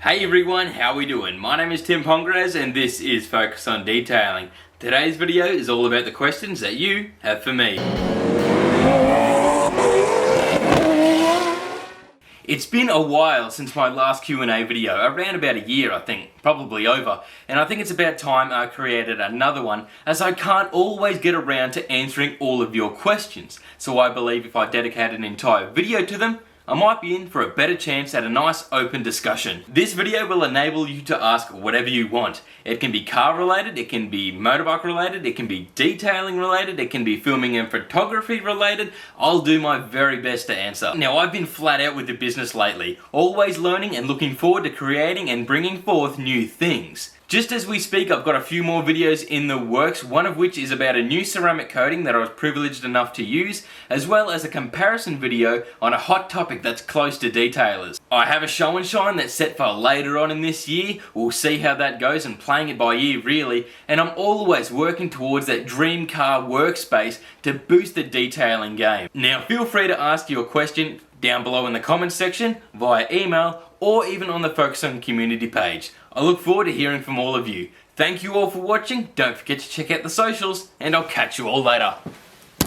Hey everyone, how we doing? My name is Tim Pongres and this is Focus on Detailing. Today's video is all about the questions that you have for me. It's been a while since my last Q&A video, around about a year I think, probably over, and I think it's about time I created another one as I can't always get around to answering all of your questions. So I believe if I dedicate an entire video to them, I might be in for a better chance at a nice open discussion. This video will enable you to ask whatever you want. It can be car related, it can be motorbike related, it can be detailing related, it can be filming and photography related. I'll do my very best to answer. Now I've been flat out with the business lately, always learning and looking forward to creating and bringing forth new things. Just as we speak, I've got a few more videos in the works, one of which is about a new ceramic coating that I was privileged enough to use, as well as a comparison video on a hot topic that's close to detailers. I have a show and shine that's set for later on in this year. We'll see how that goes and playing it by ear really, and I'm always working towards that dream car workspace to boost the detailing game. Now feel free to ask your question down below in the comments section, via email, or even on the Focus On community page. I look forward to hearing from all of you. Thank you all for watching, don't forget to check out the socials, and I'll catch you all later.